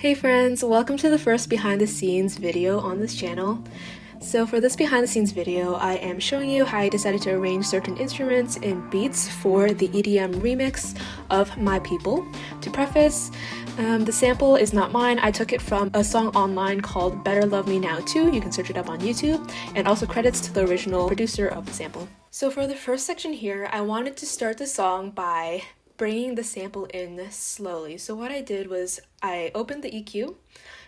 Hey friends, welcome to the first behind the scenes video on this channel. So for this behind the scenes video, I am showing you how I decided to arrange certain instruments and beats for the EDM remix of My People. To preface, the sample is not mine. I took it from a song online called Better Love Me Now Too. You can search it up on YouTube, and also credits to the original producer of the sample. So for the first section here, I wanted to start the song by bringing the sample in slowly. So what I did was I opened the EQ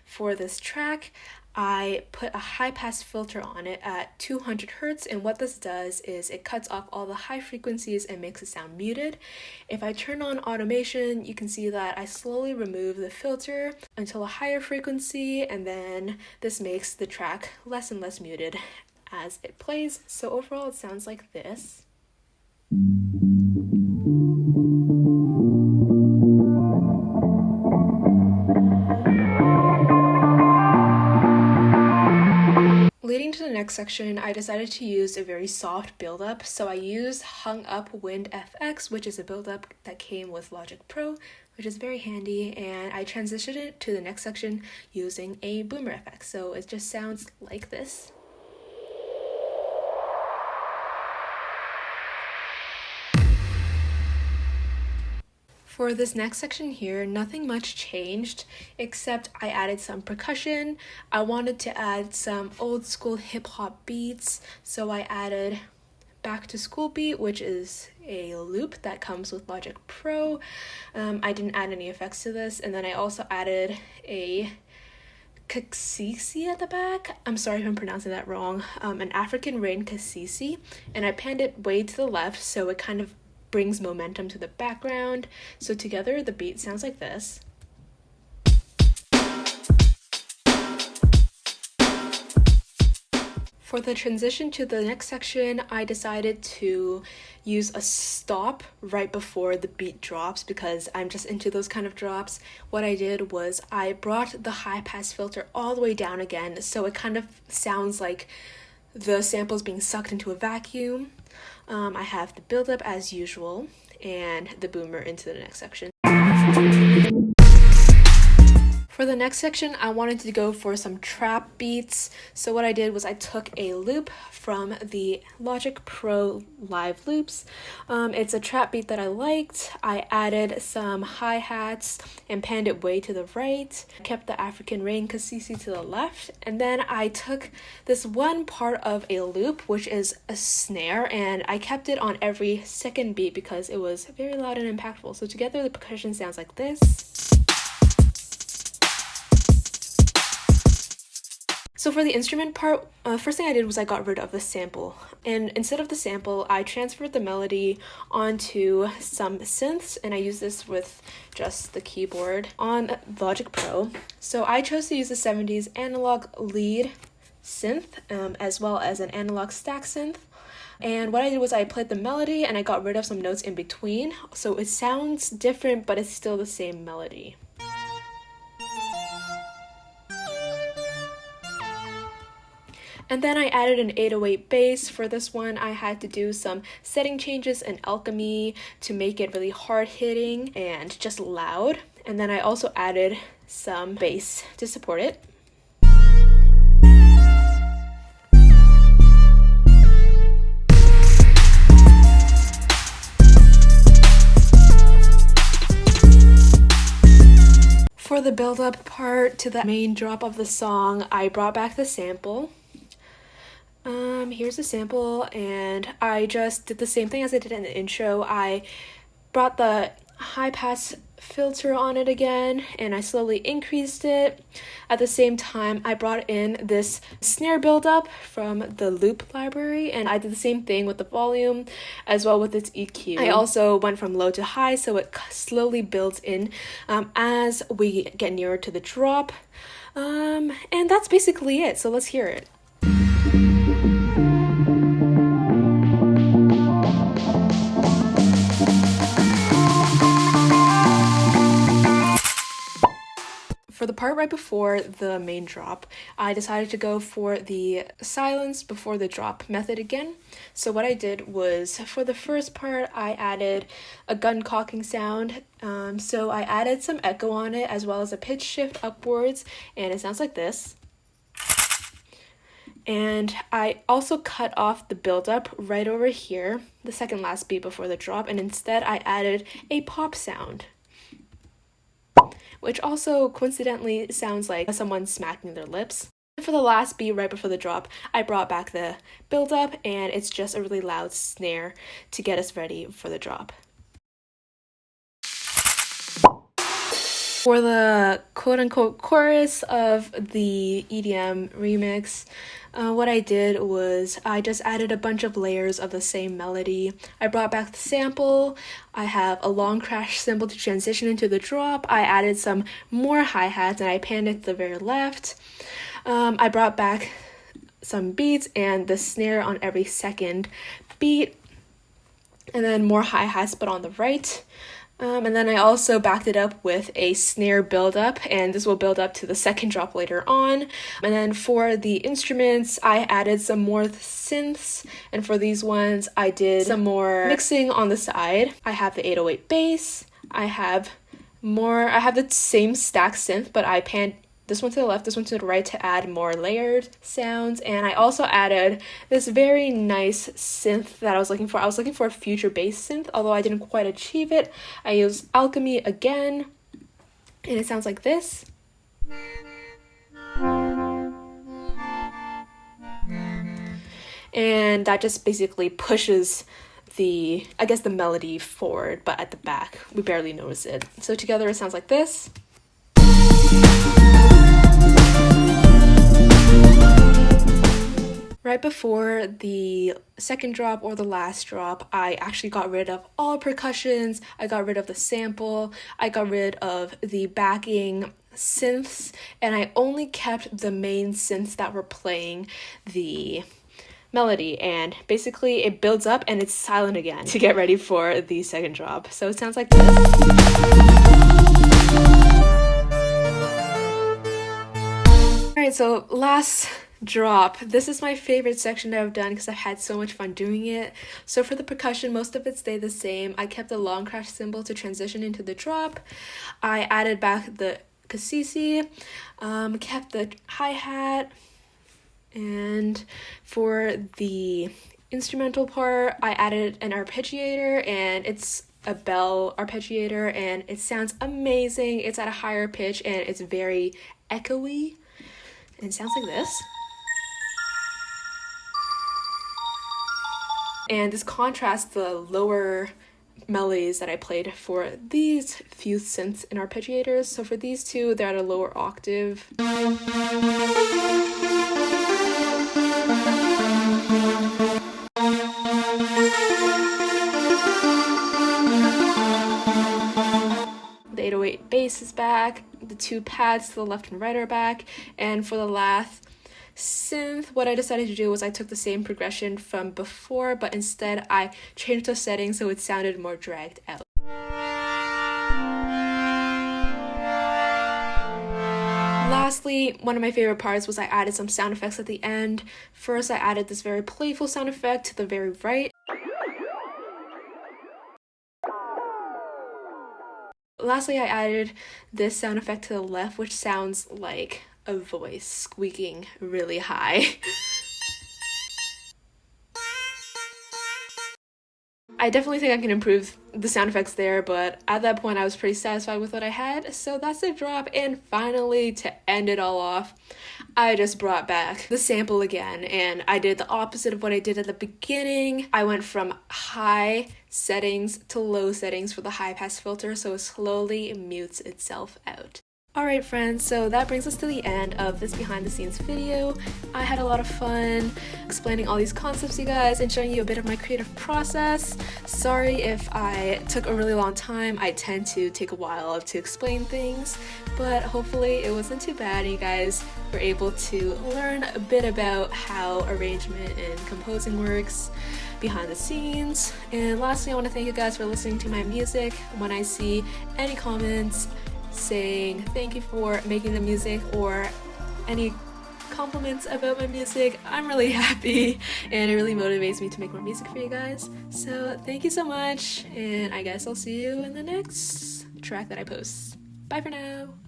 for this track. I put a high pass filter on it at 200 hertz, and what this does is it cuts off all the high frequencies and makes it sound muted. If I turn on automation, you can see that I slowly remove the filter until a higher frequency, and then this makes the track less and less muted as it plays. So overall it sounds like this. Leading to the next section, I decided to use a very soft build-up, so I used Hung Up Wind FX, which is a build-up that came with Logic Pro, which is very handy, and I transitioned it to the next section using a Boomer FX, so it just sounds like this. For this next section here, nothing much changed, except I added some percussion. I wanted to add some old school hip hop beats, so I added Back to School beat, which is a loop that comes with Logic Pro. I didn't add any effects to this, and then I also added a Kasisi at the back. I'm sorry if I'm pronouncing that wrong. An African Rain Kasisi, and I panned it way to the left so it kind of brings momentum to the background. So together the beat sounds like this. For the transition to the next section, I decided to use a stop right before the beat drops because I'm just into those kind of drops. What I did was I brought the high pass filter all the way down again, so it kind of sounds like the sample's being sucked into a vacuum. I have the build-up as usual and the boomer into the next section. For the next section, I wanted to go for some trap beats. So what I did was I took a loop from the Logic Pro Live Loops. It's a trap beat that I liked. I added some hi-hats and panned it way to the right. Kept the African Rain Kasisi to the left. And then I took this one part of a loop, which is a snare, and I kept it on every second beat because it was very loud and impactful. So together the percussion sounds like this. So for the instrument part, first thing I did was I got rid of the sample, and instead of the sample, I transferred the melody onto some synths, and I used this with just the keyboard on Logic Pro. So I chose to use the 70s analog lead synth, as well as an analog stack synth. And what I did was I played the melody and I got rid of some notes in between, so it sounds different, but it's still the same melody. And then I added an 808 bass. For this one, I had to do some setting changes in Alchemy to make it really hard-hitting and just loud. And then I also added some bass to support it. For the build-up part to the main drop of the song, I brought back the sample. Here's a sample, and I just did the same thing as I did in the intro. I brought the high pass filter on it again, and I slowly increased it. At the same time, I brought in this snare buildup from the loop library, and I did the same thing with the volume as well with its EQ. I also went from low to high, so it slowly builds in as we get nearer to the drop. And that's basically it, so let's hear it. For the part right before the main drop, I decided to go for the silence before the drop method again. So what I did was, for the first part, I added a gun cocking sound. So I added some echo on it as well as a pitch shift upwards, and it sounds like this. And I also cut off the buildup right over here, the second last beat before the drop, and instead I added a pop sound, which also coincidentally sounds like someone smacking their lips. For the last beat right before the drop, I brought back the build-up, and it's just a really loud snare to get us ready for the drop. For the quote-unquote chorus of the EDM remix, what I did was I just added a bunch of layers of the same melody. I brought back the sample. I have a long crash cymbal to transition into the drop. I added some more hi-hats and I panned it to the very left. I brought back some beats and the snare on every second beat, and then more hi-hats but on the right. And then I also backed it up with a snare build-up, and this will build up to the second drop later on. And then for the instruments, I added some more synths, and for these ones, I did some more mixing on the side. I have the 808 bass, I have the same stack synth, but I panned this one to the left, this one to the right to add more layered sounds. And I also added this very nice synth that I was looking for. I was looking for a future bass synth, although I didn't quite achieve it. I used Alchemy again, and it sounds like this. And that just basically pushes the melody forward, but at the back, we barely notice it. So together it sounds like this. Right before the second drop or the last drop, I actually got rid of all percussions. I got rid of the sample. I got rid of the backing synths, and I only kept the main synths that were playing the melody, and basically it builds up and it's silent again to get ready for the second drop. So it sounds like this. Alright, so last drop. This is my favorite section that I've done because I've had so much fun doing it. So for the percussion, most of it stayed the same. I kept the long crash cymbal to transition into the drop. I added back the cassisi, kept the hi-hat, and for the instrumental part, I added an arpeggiator, and it's a bell arpeggiator, and it sounds amazing. It's at a higher pitch and it's very echoey, and it sounds like this. And this contrasts the lower melodies that I played for these few synths and arpeggiators. So for these two, they're at a lower octave. The 808 bass is back, the two pads to the left and right are back, and for the last synth, what I decided to do was I took the same progression from before, but instead I changed the settings so it sounded more dragged out. Lastly, one of my favorite parts was I added some sound effects at the end. First, I added this very playful sound effect to the very right. Lastly, I added this sound effect to the left, which sounds like a voice squeaking really high. I definitely think I can improve the sound effects there, but at that point I was pretty satisfied with what I had, so that's the drop. And finally, to end it all off, I just brought back the sample again, and I did the opposite of what I did at the beginning. I went from high settings to low settings for the high pass filter, so it slowly mutes itself out. Alright friends, so that brings us to the end of this behind the scenes video. I had a lot of fun explaining all these concepts, you guys, and showing you a bit of my creative process. Sorry if I took a really long time. I tend to take a while to explain things, but hopefully it wasn't too bad and you guys were able to learn a bit about how arrangement and composing works behind the scenes. And lastly, I want to thank you guys for listening to my music. When I see any comments, saying thank you for making the music or any compliments about my music. I'm really happy and it really motivates me to make more music for you guys. So thank you so much, and I guess I'll see you in the next track that I post. Bye for now.